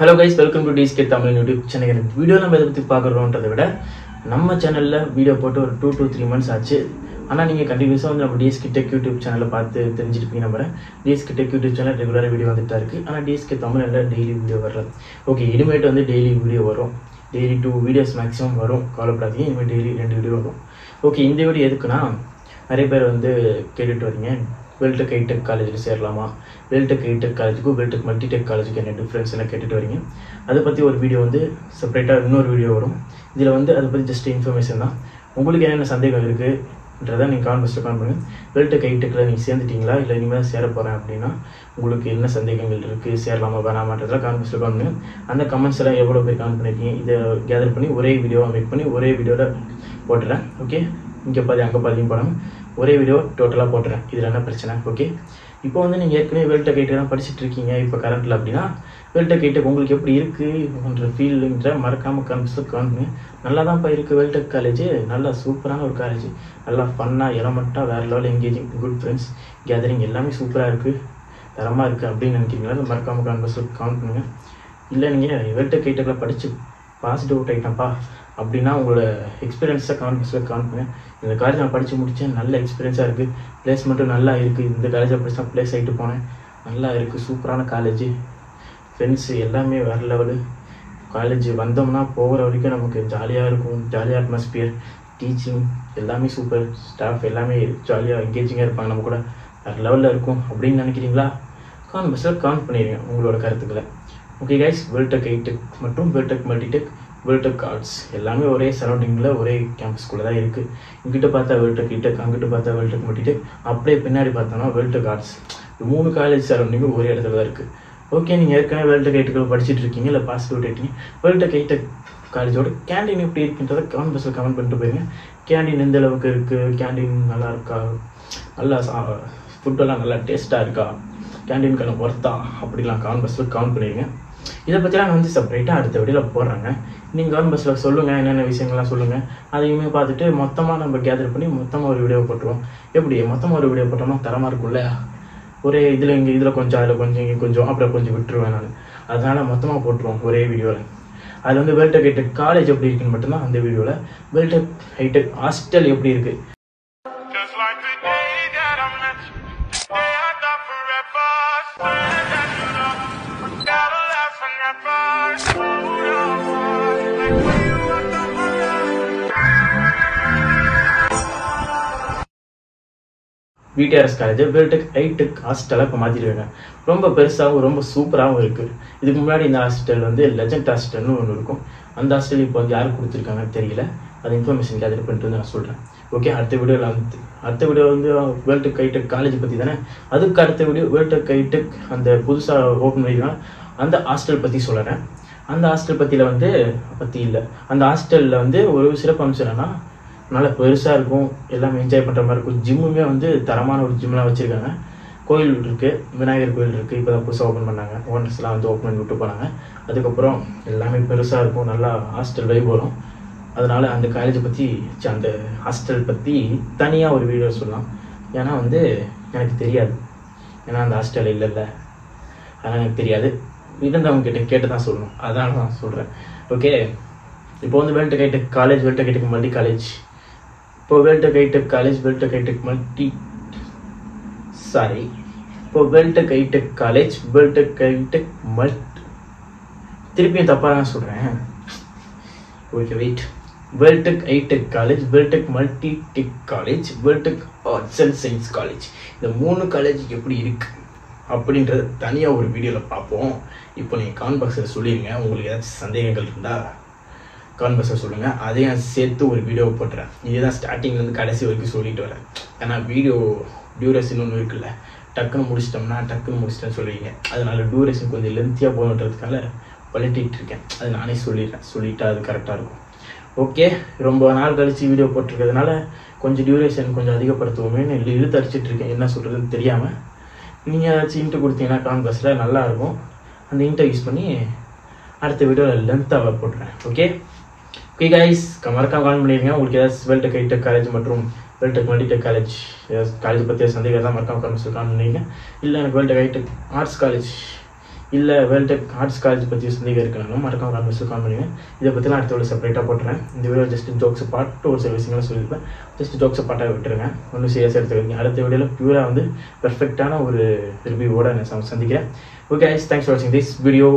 Hello guys, welcome to DSK Tamil YouTube channel. Video நம்ம எதை பற்றி பார்க்குறோன்றதை விட நம்ம சேனலில் வீடியோ போட்டு ஒரு 2 to 3 months ஆச்சு. ஆனால் நீங்கள் கண்டினியூஸாக வந்து நம்ம DSK Tech யூடியூப் சேனலில் பார்த்து தெரிஞ்சிருப்பீங்க நம்புறேன். DSK Tech யூடியூப் சேனல் ரெகுலராக வீடியோ வந்துட்டு தான் இருக்குது. ஆனால் DSK தமிழில் டெய்லி வீடியோ வரல. ஓகே, இனிமேட்டு வந்து டெய்லி வீடியோ வரும். டெய்லி 2 வீடியோஸ் மேக்ஸிமம் வரும். கவலைப்படாதீங்க, இனிமேல் டெய்லி 2 வீடியோ வரும். ஓகே, இந்த வீடியோ எதுக்குன்னா நிறைய பேர் வந்து கேட்டுட்டு வரீங்க, வெல்டெக் ஐடெக் காலேஜில் சேரலாமா, வெல்டெக் ஐடெக் காலேஜுக்கும் வெல்டெக் மல்டிடெக் காலேஜுக்கு என்ன டிஃப்ரென்ஸ் எல்லாம் கேட்டுட்டு வரீங்க. அதை பற்றி ஒரு வீடியோ வந்து செப்பரேட்டாக இன்னொரு வீடியோ வரும். இதில் வந்து அதை பற்றி ஜஸ்ட் இன்ஃபர்மேஷன் தான். உங்களுக்கு என்னென்ன சந்தேகம் இருக்குன்றதை நீங்கள் கான்வெஸ்ட்டில் கால் பண்ணுங்கள். வெல்டெக் ஐடெக்கில் நீங்கள் சேர்ந்துட்டீங்களா, இல்லை இனிமேல் சேர போகிறேன் அப்படின்னா உங்களுக்கு என்ன சந்தேகங்கள் இருக்குது, சேரலாமா வேணாமான்றதெல்லாம் கான்வெஸ்ட்டில் கால் பண்ணுங்கள். அந்த கமெண்ட்ஸ் எல்லாம் எவ்வளோ பேர் கால் பண்ணியிருக்கீங்க இதை கேதர் பண்ணி ஒரே வீடியோவை மேக் பண்ணி ஒரே வீடியோவில் போட்டுறேன். ஓகே, இங்கே பாதி அங்கே பாதியும் போடாமல் ஒரே வீடியோ டோட்டலாக போட்டுறேன். இதில் என்ன பிரச்சனை? ஓகே, இப்போ வந்து நீங்கள் ஏற்கனவே வெல்டெக் ஐடெக் தான் படிச்சுட்டு இருக்கீங்க இப்போ கரண்ட்டில் அப்படின்னா வெல்டெக் ஐடெக் உங்களுக்கு எப்படி இருக்குன்ற ஃபீல்டுன்ற மறக்காமல் காண்புங்க. நல்லா தான்ப்பா இருக்குது வெல்டெக் காலேஜ், நல்லா சூப்பரான ஒரு காலேஜ், நல்லா ஃபன்னாக எலமெண்ட்டாக வேறு level engaging, good friends gathering எல்லாமே சூப்பராக இருக்குது, தரமாக இருக்குது அப்படின்னு நினைக்கிறீங்களா மறக்காமல் காண்புங்க. இல்லை நீங்கள் வெல்டெக் ஐடெக்கில் படித்து பாசிட்டிவ் அவுட் ஆகிட்டேன்ப்பா அப்படின்னா உங்களோட எக்ஸ்பீரியன்ஸை காண்புங்க. இந்த காலேஜ் நான் படித்து முடித்தேன், நல்ல எக்ஸ்பீரியன்ஸாக இருக்குது, பிளேஸ்மெண்ட்டும் நல்லா இருக்குது, இந்த காலேஜில் படித்து தான் ப்ளேஸ் ஆகிட்டு போனேன், நல்லா இருக்குது, சூப்பரான காலேஜ், ஃப்ரெண்ட்ஸு எல்லாமே வேறு லெவலு, காலேஜ் வந்தோம்னா போகிற வரைக்கும் நமக்கு ஜாலியாக இருக்கும், ஜாலியாக அட்மாஸ்பியர், டீச்சிங் எல்லாமே சூப்பர், ஸ்டாஃப் எல்லாமே ஜாலியாக என்கேஜிங்காக இருப்பாங்க, நம்ம கூட வேறு லெவலில் இருக்கும் அப்படின்னு நினைக்கிறீங்களா? கான் பண்ணிடுங்க உங்களோட கருத்துக்களை. ஓகே கைஸ், வெல்டெக் ஐடெக் மற்றும் வெல்டெக் மல்டிடெக், வெல்டெக் ஆர்ட்ஸ் எல்லாமே ஒரே சரௌண்டிங்கில் ஒரே கேம்பஸ்குள்ளே தான் இருக்குது. இங்கிட்ட பார்த்தா வெல்டெக் ஐடெக், அங்கிட்ட பார்த்தா வெல்டெக் மல்டிடெக், அப்படியே பின்னாடி பார்த்தோன்னா வெல்டெக் ஆர்ட்ஸ். 3 காலேஜ் சரௌண்டிங்கும் ஒரே இடத்துல தான் இருக்குது. ஓகே, நீங்கள் ஏற்கனவே வெல்டெக் ஐடெக்கில் படிச்சுட்டு இருக்கீங்க, இல்லை பாஸ் அவுட் ஆகிட்டீங்க, வெல்டெக் ஐடெக் காலேஜோட கேண்டீன் எப்படி இருக்குன்றதை கமெண்ட் பாக்ஸில் கமெண்ட் பண்ணிட்டு போயிருங்க. கேண்டீன் எந்த அளவுக்கு இருக்குது, கேண்டீன் நல்லா இருக்கா, நல்லா ஃபுட்டெல்லாம் நல்லா டேஸ்ட்டாக இருக்கா, கேண்டீனுக்கான ஒர்த்தா அப்படிலாம் கமெண்ட் பாக்ஸில் கமெண்ட் பண்ணிடுங்க. இதை பற்றிலாம் நான் வந்து செப்பரேட்டாக அடுத்த வீடியோவில் போடுறாங்க. நீங்கள் கவர்மெண்ட் பஸ்ஸில் சொல்லுங்கள், என்னென்ன விஷயங்கள்லாம் சொல்லுங்கள், அதையுமே பார்த்துட்டு மொத்தமாக நம்ம கேதர் பண்ணி மொத்தமாக ஒரு வீடியோ போட்டுருவோம். எப்படி மொத்தமாக ஒரு வீடியோ போட்டோம்னா தரமாக இருக்கும்ல, ஒரே இதில் கொஞ்சம் அதில் கொஞ்சம் இங்கே கொஞ்சம் அப்புறம் கொஞ்சம் விட்டுருவேன் நான், அதனால் மொத்தமாக போட்டுருவோம் ஒரே வீடியோவில். அது வந்து வெல்டெக் ஐடெக் காலேஜ் எப்படி இருக்குன்னு மட்டும்தான் அந்த வீடியோவில். வெல்டெக் ஐடெக் ஹாஸ்டல் எப்படி இருக்குது, VTRS காலேஜ் வெல்டெக் ஐடெக் ஹாஸ்டலாக இப்போ மாற்றிடுவாங்க. ரொம்ப பெருசாகவும் ரொம்ப சூப்பராகவும் இருக்குது. இதுக்கு முன்னாடி இந்த ஹாஸ்டல் வந்து லெஜண்ட் ஹாஸ்டல்னு ஒன்று இருக்கும். அந்த ஹாஸ்டல் இப்போ வந்து யார் கொடுத்துருக்காங்கன்னு தெரியல. அது இன்ஃபர்மேஷன் கேதர் பண்ணிட்டு வந்து நான் சொல்கிறேன். ஓகே, அடுத்த வீடியோ வந்து வெல்டெக் ஐடெக் காலேஜ் பற்றி தானே. அதுக்கு அடுத்த வீடியோ வெல்டெக் ஐடெக் அந்த புதுசாக ஓப்பன் பண்ணிக்கலாம் அந்த ஹாஸ்டல் பற்றி சொல்கிறேன். அந்த ஹாஸ்டல் இல்லை, அந்த ஹாஸ்டலில் வந்து ஒரு சிறப்பு அம்சம் என்னன்னா நல்லா பெருசாக இருக்கும், எல்லாமே என்ஜாய் பண்ணுற மாதிரி இருக்கும். ஜிம்முமே வந்து தரமான ஒரு ஜிம்லாம் வச்சுருக்காங்க. கோயில் இருக்குது, விநாயகர் கோயில் இருக்குது, இப்போ தான் புதுசாக ஓப்பன் பண்ணாங்க, ஓனர்ஸ்லாம் வந்து ஓப்பன் பண்ணி விட்டு போனாங்க. அதுக்கப்புறம் எல்லாமே பெருசாக இருக்கும், நல்லா ஹாஸ்டல் வைப் வரும். அதனால் அந்த காலேஜை பற்றி அந்த ஹாஸ்டல் பற்றி தனியாக ஒரு வீடியோ சொல்லலாம். ஏன்னா வந்து எனக்கு தெரியாது, ஏன்னா அந்த ஹாஸ்டல் இல்லைல்ல, அதனால் எனக்கு தெரியாது. இருந்தவங்க கேட்டு தான் சொல்லணும், அதனால தான் சொல்கிறேன். ஓகே, இப்போ வந்து Veltech Hitech college, Veltech Hitech multi college, இப்போ வெல்டெக் ஐடெக் காலேஜ், வெல்டெக் ஐடெக் திருப்பியும் தப்பாக தான் சொல்கிறேன். Okay wait, Veltech Hitech college, Veltech Multitech college, Veltech arts and science college, இந்த 3 காலேஜ் எப்படி இருக்குது அப்படின்றத தனியாக ஒரு வீடியோவில் பார்ப்போம். இப்போ நீங்கள் கமெண்ட் பாக்ஸில் சொல்லிடுங்க, உங்களுக்கு ஏதாச்சும் சந்தேகங்கள் இருந்தால் கமெண்ட் பாக்ஸில் சொல்லுங்கள், அதையும் சேர்த்து ஒரு வீடியோ போட்டுறேன். இதுதான் ஸ்டார்டிங்லேருந்து கடைசி வரைக்கும் சொல்லிட்டு வரேன். ஏன்னா வீடியோ டியூரேஷன் ஒன்று இருக்குல்ல, டக்குன்னு முடிச்சிட்டேன்னு சொல்லுவீங்க, அதனால டியூரேஷன் கொஞ்சம் லென்த்தியாக போகணுன்றதுக்காக பழட்டிகிட்டு இருக்கேன். அது நானே சொல்லிட்டா அது கரெக்டாக இருக்கும். ஓகே, ரொம்ப நாள் கழித்து வீடியோ போட்டிருக்கிறதுனால கொஞ்சம் டியூரேஷன் கொஞ்சம் அதிகப்படுத்துவோமேன்னு இழுத்து அடிச்சிட்டு இருக்கேன், என்ன சொல்கிறதுன்னு தெரியாமல். நீங்கள் ஏதாச்சும் இன்ட்டு கொடுத்தீங்கன்னா கமெண்ட் பாக்ஸில் நல்லாயிருக்கும். அந்த இன்ட்டை யூஸ் பண்ணி அடுத்த வீடியோவில் லென்த்தாக போட்டுறேன். ஓகே கைஸ், மறக்காம கமெண்ட் பண்ணிடுங்க. உங்களுக்கு ஏதாச்சும் வெல்டெக் ஐடெக் காலேஜ் மற்றும் வெல்டெக் மல்டிடெக் காலேஜ் பற்றிய சந்தேகம் தான் மறக்காம கமெண்ட் பண்ணிடுங்க. இல்லை எனக்கு வெல்டெக் ஐடெக் ஆர்ட்ஸ் காலேஜ் இல்லை வேர்ல்ட் டைப் ஆர்ட்ஸ் காலேஜ் பற்றி சந்தேகம் இருக்கணும் மறக்காம கான்வெர்ஸில் கால் பண்ணுங்க. இதை பற்றிலாம் அடுத்த ஒரு செப்பரேட்டாக போட்டுறேன். இந்த வீடியோ ஜஸ்ட் ஜோக்ஸ் பாட்டு ஒரு சில விஷயங்களும் சொல்லியிருப்பேன். ஜஸ்ட் ஜோக்ஸை பாட்டாக விட்டுருங்க, ஒன்றும் சீரியஸாக எடுத்துக்கிறீங்க. அடுத்த வீடியோவில் பியூராக வந்து பெர்ஃபெக்டான ஒரு ரிவ்யூவோட நான் சந்திக்கிறேன். Okay guys, thanks for watching this video.